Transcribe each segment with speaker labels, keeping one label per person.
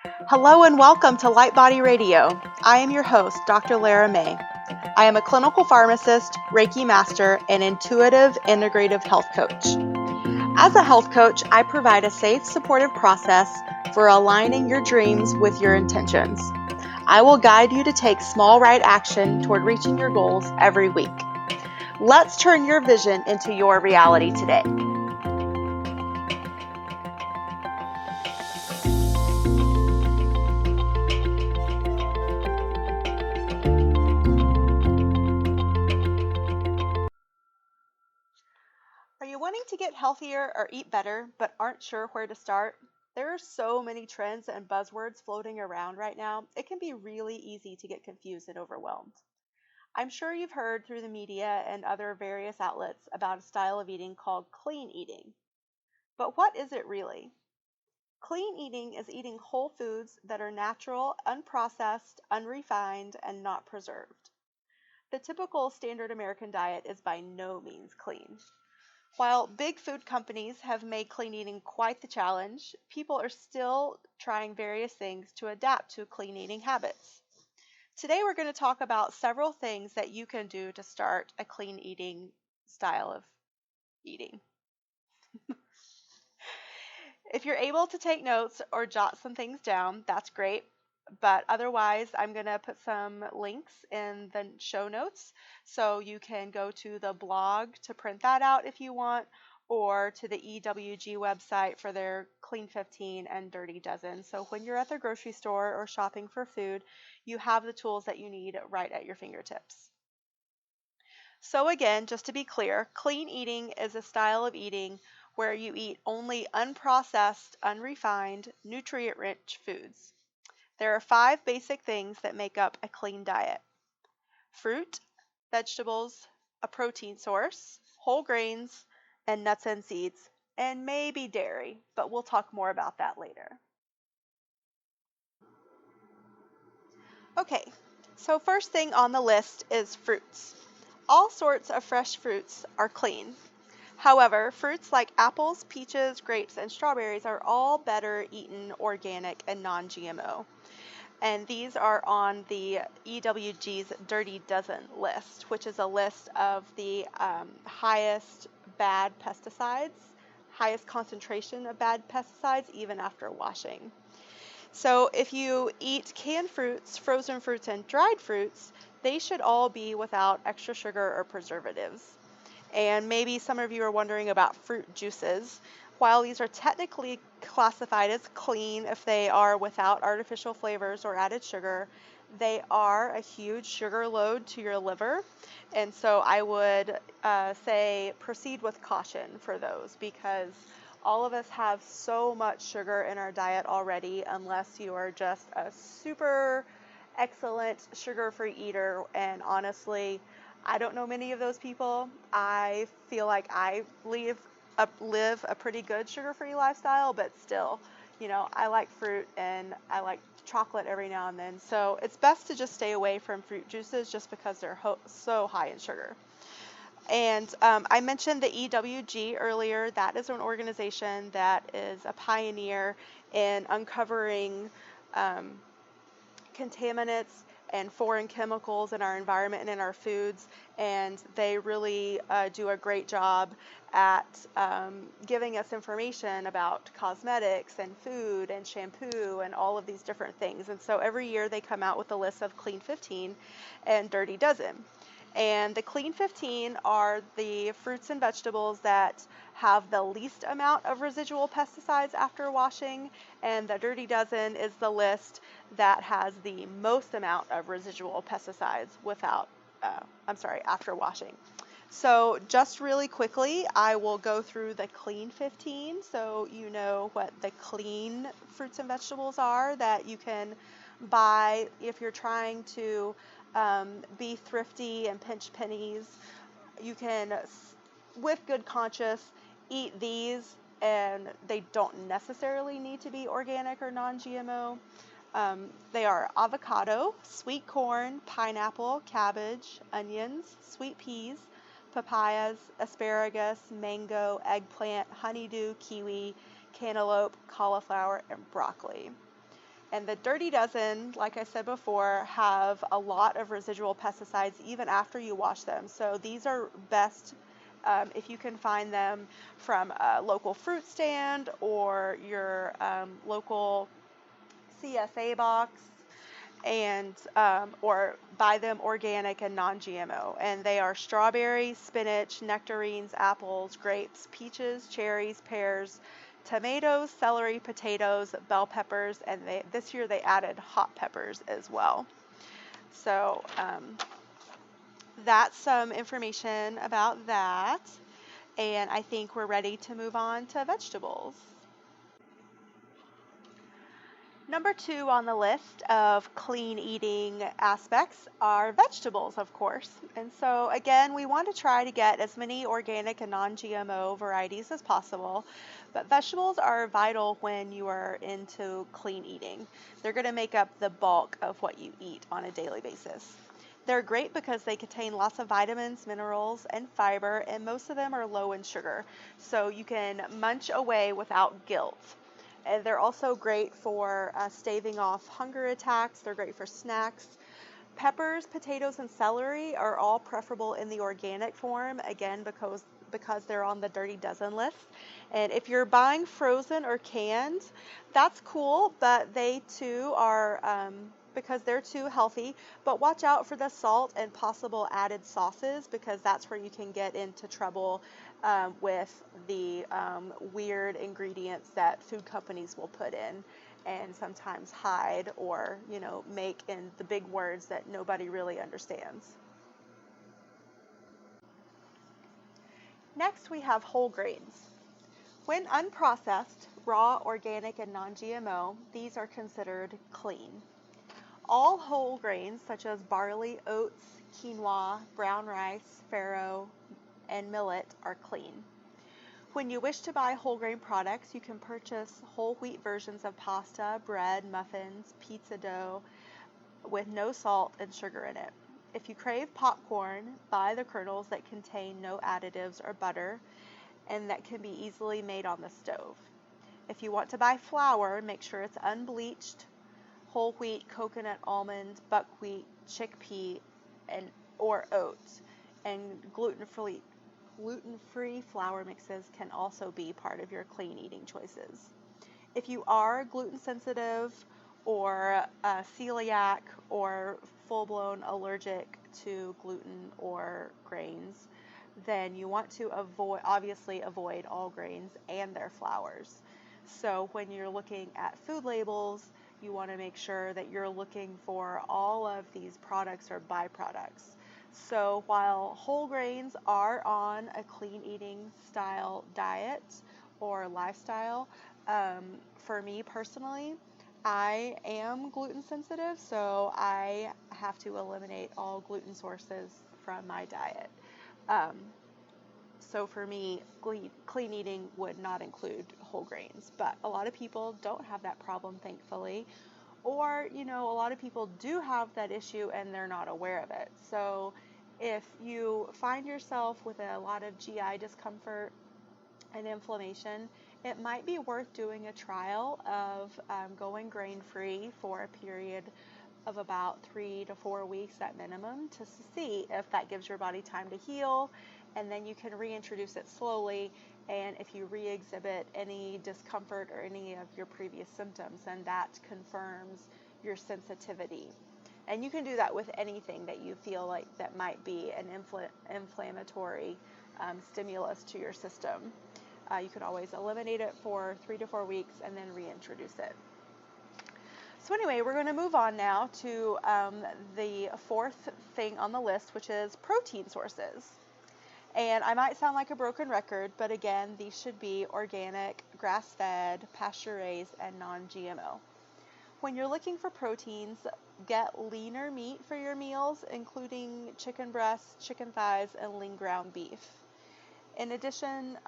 Speaker 1: Hello and welcome to Light Body Radio. I am your host, Dr. Lara May. I am a clinical pharmacist, Reiki master, and intuitive integrative health coach. As a health coach, I provide a safe, supportive process for aligning your dreams with your intentions. I will guide you to take small right action toward reaching your goals every week. Let's turn your vision into your reality today. Are you wanting to get healthier or eat better, but aren't sure where to start? There are so many trends and buzzwords floating around right now, it can be really easy to get confused and overwhelmed. I'm sure you've heard through the media and other various outlets about a style of eating called clean eating. But what is it really? Clean eating is eating whole foods that are natural, unprocessed, unrefined, and not preserved. The typical standard American diet is by no means clean. While big food companies have made clean eating quite the challenge, people are still trying various things to adapt to clean eating habits. Today, we're going to talk about several things that you can do to start a clean eating style of eating. If you're able to take notes or jot some things down, that's great. But otherwise, I'm going to put some links in the show notes so you can go to the blog to print that out if you want, or to the EWG website for their Clean 15 and Dirty Dozen. So when you're at the grocery store or shopping for food, you have the tools that you need right at your fingertips. So again, just to be clear, clean eating is a style of eating where you eat only unprocessed, unrefined, nutrient-rich foods. There are 5 basic things that make up a clean diet: fruit, vegetables, a protein source, whole grains, and nuts and seeds, and maybe dairy, but we'll talk more about that later. Okay, so first thing on the list is fruits. All sorts of fresh fruits are clean. However, fruits like apples, peaches, grapes, and strawberries are all better eaten organic and non-GMO. And these are on the EWG's Dirty Dozen list, which is a list of the highest bad pesticides, highest concentration of bad pesticides, even after washing. So if you eat canned fruits, frozen fruits, and dried fruits, they should all be without extra sugar or preservatives. And maybe some of you are wondering about fruit juices. While these are technically classified as clean if they are without artificial flavors or added sugar, they are a huge sugar load to your liver. And so I would say proceed with caution for those, because all of us have so much sugar in our diet already, unless you are just a super excellent sugar-free eater. And honestly, I don't know many of those people. I feel like I live a pretty good sugar-free lifestyle, but still, I like fruit and I like chocolate every now and then. So it's best to just stay away from fruit juices just because they're so high in sugar. And I mentioned the EWG earlier. That is an organization that is a pioneer in uncovering contaminants and foreign chemicals in our environment and in our foods, and they really do a great job at giving us information about cosmetics and food and shampoo and all of these different things. And so every year they come out with a list of Clean 15 and Dirty Dozen. And the Clean 15 are the fruits and vegetables that have the least amount of residual pesticides after washing, and the Dirty Dozen is the list that has the most amount of residual pesticides after washing. So just really quickly, I will go through the Clean 15 so you know what the clean fruits and vegetables are that you can buy if you're trying to be thrifty and pinch pennies. You can, with good conscience, eat these, and they don't necessarily need to be organic or non-GMO. They are avocado, sweet corn, pineapple, cabbage, onions, sweet peas, papayas, asparagus, mango, eggplant, honeydew, kiwi, cantaloupe, cauliflower, and broccoli. And the dirty dozen, like I said before, have a lot of residual pesticides even after you wash them. So these are best if you can find them from a local fruit stand or your local CSA box, and or buy them organic and non-GMO. And they are strawberries, spinach, nectarines, apples, grapes, peaches, cherries, pears, tomatoes, celery, potatoes, bell peppers, and this year they added hot peppers as well. So that's some information about that. And I think we're ready to move on to vegetables. Number 2 on the list of clean eating aspects are vegetables, of course. And so, again, we want to try to get as many organic and non GMO varieties as possible. But vegetables are vital when you are into clean eating. They're going to make up the bulk of what you eat on a daily basis. They're great because they contain lots of vitamins, minerals, and fiber, and most of them are low in sugar. So you can munch away without guilt. And they're also great for staving off hunger attacks. They're great for snacks. Peppers, potatoes, and celery are all preferable in the organic form, again, because they're on the dirty dozen list. And if you're buying frozen or canned, that's cool, but they too are, because they're too healthy. But watch out for the salt and possible added sauces, because that's where you can get into trouble with the weird ingredients that food companies will put in and sometimes hide or, make in the big words that nobody really understands. Next, we have whole grains. When unprocessed, raw, organic, and non-GMO, these are considered clean. All whole grains, such as barley, oats, quinoa, brown rice, farro, and millet, are clean. When you wish to buy whole grain products, you can purchase whole wheat versions of pasta, bread, muffins, pizza dough with no salt and sugar in it. If you crave popcorn, buy the kernels that contain no additives or butter and that can be easily made on the stove. If you want to buy flour, make sure it's unbleached, whole wheat, coconut, almond, buckwheat, chickpea, or oats, and gluten-free flour mixes can also be part of your clean eating choices. If you are gluten sensitive or celiac or full-blown allergic to gluten or grains, then you want to obviously avoid all grains and their flours. So when you're looking at food labels, you want to make sure that you're looking for all of these products or byproducts. So while whole grains are on a clean eating style diet or lifestyle, for me personally, I am gluten sensitive, so I have to eliminate all gluten sources from my diet. So for me, clean eating would not include whole grains, but a lot of people don't have that problem, thankfully. Or, a lot of people do have that issue and they're not aware of it. So if you find yourself with a lot of GI discomfort and inflammation, it might be worth doing a trial of going grain-free for a period of about 3 to 4 weeks at minimum to see if that gives your body time to heal, and then you can reintroduce it slowly. And if you re-exhibit any discomfort or any of your previous symptoms, then that confirms your sensitivity. And you can do that with anything that you feel like that might be an inflammatory stimulus to your system. You could always eliminate it for 3 to 4 weeks and then reintroduce it. So anyway, we're going to move on now to the fourth thing on the list, which is protein sources. And I might sound like a broken record, but again, these should be organic, grass-fed, pasture-raised, and non-GMO. When you're looking for proteins, get leaner meat for your meals, including chicken breasts, chicken thighs, and lean ground beef. In addition,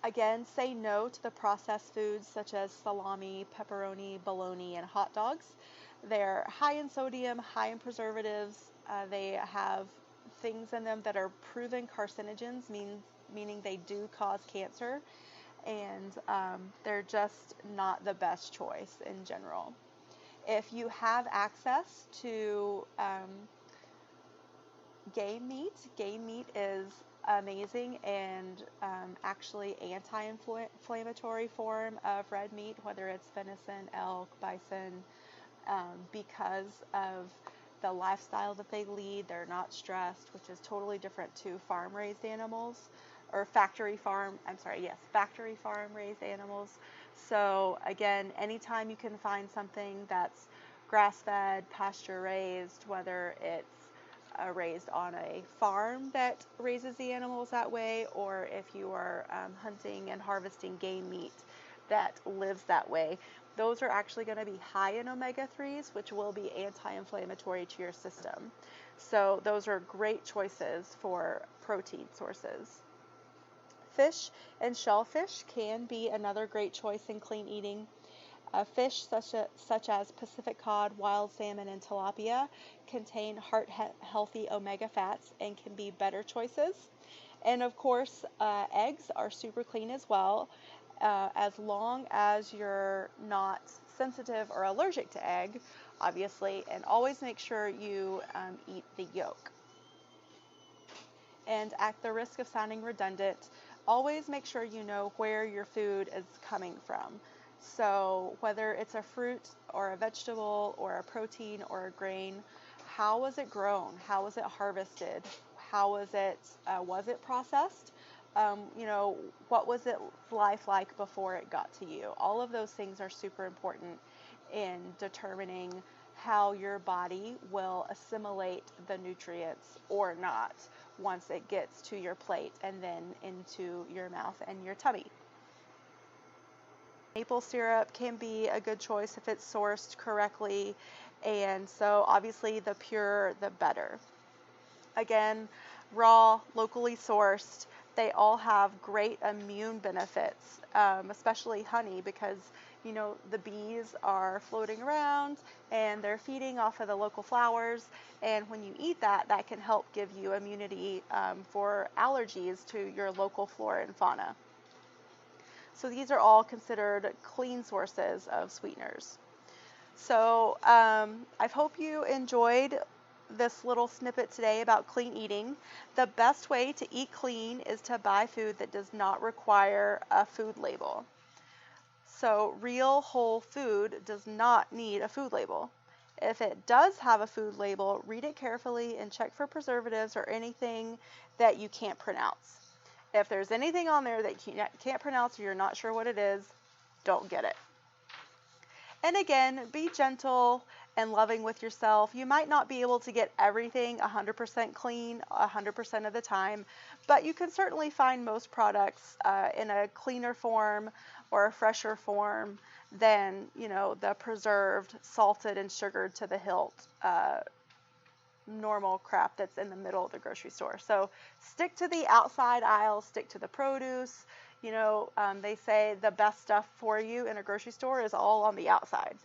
Speaker 1: again, say no to the processed foods such as salami, pepperoni, bologna, and hot dogs. They're high in sodium, high in preservatives. They have things in them that are proven carcinogens, meaning they do cause cancer. and they're just not the best choice in general. If you have access to game meat is amazing and actually anti-inflammatory form of red meat, whether it's venison, elk, bison, because of the lifestyle that they lead. They're not stressed, which is totally different to farm-raised animals, or factory farm raised animals. So again, anytime you can find something that's grass-fed, pasture-raised, whether it's raised on a farm that raises the animals that way, or if you are hunting and harvesting game meat that lives that way, those are actually going to be high in omega-3s, which will be anti-inflammatory to your system. So those are great choices for protein sources. Fish and shellfish can be another great choice in clean eating. Fish such as Pacific cod, wild salmon, and tilapia contain heart-healthy omega fats and can be better choices. And of course, eggs are super clean as well, as long as you're not sensitive or allergic to egg, obviously, and always make sure you eat the yolk. And at the risk of sounding redundant, always make sure you know where your food is coming from. So whether it's a fruit or a vegetable or a protein or a grain, how was it grown? How was it harvested? How was it processed? What was its life like before it got to you? All of those things are super important in determining how your body will assimilate the nutrients or not once it gets to your plate and then into your mouth and your tummy. Maple syrup can be a good choice if it's sourced correctly, and so obviously the purer the better. Again, raw, locally sourced, they all have great immune benefits, especially honey, because the bees are floating around and they're feeding off of the local flowers, and when you eat that, that can help give you immunity for allergies to your local flora and fauna. So these are all considered clean sources of sweeteners. So I hope you enjoyed this little snippet today about clean eating. The best way to eat clean is to buy food that does not require a food label. So real whole food does not need a food label. If it does have a food label, read it carefully and check for preservatives or anything that you can't pronounce. If there's anything on there that you can't pronounce or you're not sure what it is, don't get it. And again, be gentle and loving with yourself. You might not be able to get everything 100% clean 100% of the time, but you can certainly find most products in a cleaner form or a fresher form than, the preserved, salted, and sugared to the hilt normal crap that's in the middle of the grocery store. So stick to the outside aisle, stick to the produce. They say the best stuff for you in a grocery store is all on the outside.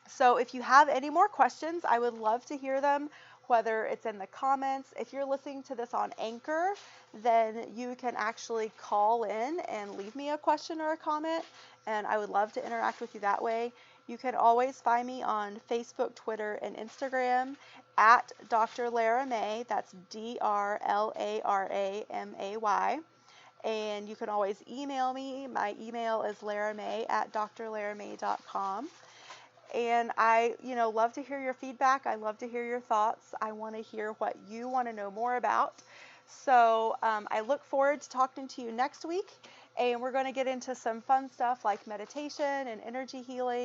Speaker 1: So if you have any more questions, I would love to hear them, whether it's in the comments. If you're listening to this on Anchor, then you can actually call in and leave me a question or a comment, and I would love to interact with you that way. You can always find me on Facebook, Twitter, and Instagram at Dr. Lara May. That's DrLaramay. And you can always email me. My email is laramay@drlaramay.com. And I, love to hear your feedback. I love to hear your thoughts. I want to hear what you want to know more about. So I look forward to talking to you next week. And we're going to get into some fun stuff like meditation and energy healing.